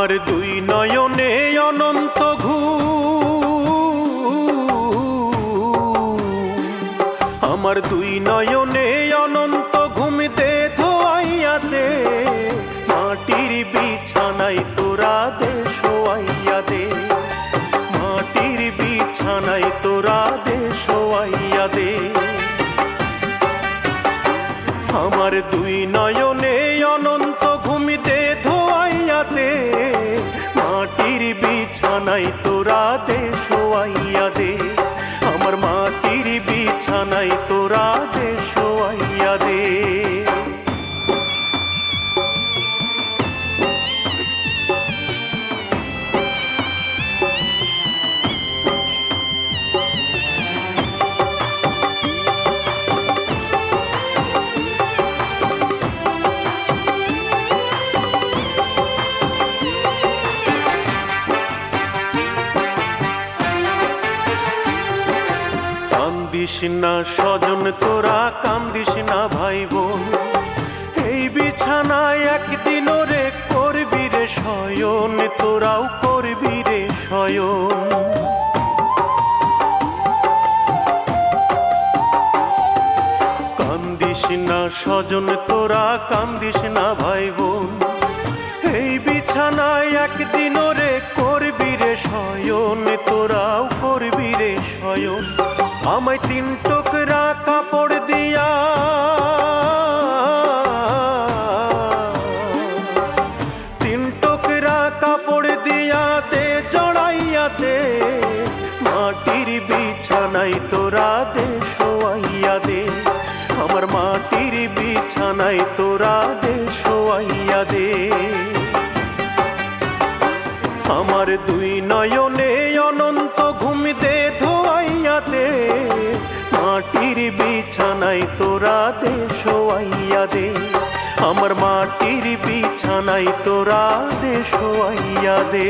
আমার দুই নয়নে অনন্ত আমার দুই নয়নে অনন্ত ঘুম দে ধোয়াইয়া দে, মাটির বিছানায় তোরা দে শোয়াইয়া দে, মাটির বিছানায় তোরা দে শোয়াইয়া দে। আমার দুই নয়নে অনন্ত ঘুম দে ধোয়াইয়া দে, মাটির বিছানায় তোরা দে শোয়াইয়া দে, আমার মাটির বিছানায় তোরা দে শোয়াইয়া দে। কান্দিস না স্বজন তোরা, কান্দিস না ভাই বোন, এই বিছানায় একদিন রে করবি রে শয়ন, তোরাও করবি রে শয়ন। কান্দিস না স্বজন তোরা, কান্দিস না ভাই বোন, এই বিছানায় একদিন রে করবি রে শয়ন, তোরাও করবি রে শয়ন। আমায় তিন টুকরা কাপড় দিয়া, তিন টুকরা কাপড় দিয়া দে জড়াইয়া দে, মাটির বিছানায় তোরা দে শোয়াইয়া দে, আমার মাটির বিছানায় তোরা দে শোয়াইয়া দে। আমার দুই নয়নে অনন্ত ঘুম দে ধোয়াইয়া দে, মাটির বিছানায় তোরা দে শোয়াইয়া দে, আমার মাটির বিছানায় তোরা দে শোয়াইয়া দে।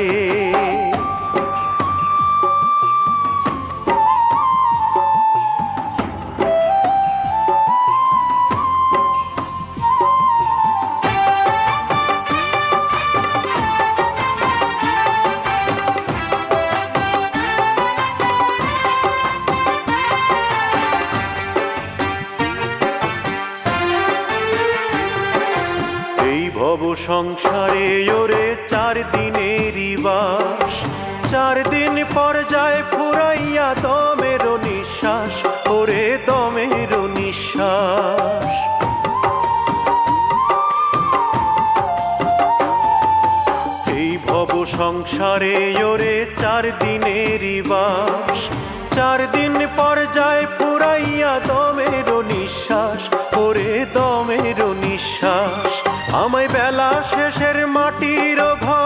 ভব সংসারে ওরে 4 দিনেরই বাস, 4 দিন পর যায় ফুরাইয়া দমের নিঃশ্বাস, ওরে দমের নিঃশ্বাস। এই ভব সংসারে ওরে 4 দিনেরই বাস, 4 দিন পর যায় ফুরাইয়া দমের নিঃশ্বাস, ওরে দমের নিঃশ্বাস। আমায় বেলা শেষের মাটির ঘর,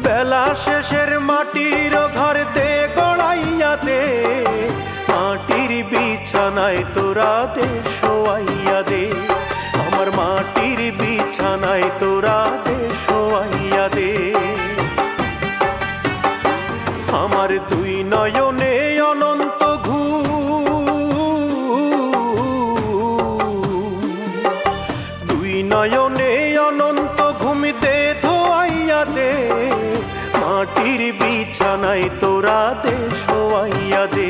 বেলা শেষের মাটির ঘর দে গড়াইয়া দে, মাটির বিছানায় তোরা দে শোয়াইয়া দে, আমার মাটির বিছানায় তোরা দে শোয়াইয়া দে। আমার দুই নয়নে অনন্ত নয়নে অনন্ত ঘুম দে ধোয়াইয়া দে, মাটির বিছানায় তোরা দে শোয়াইয়া দে,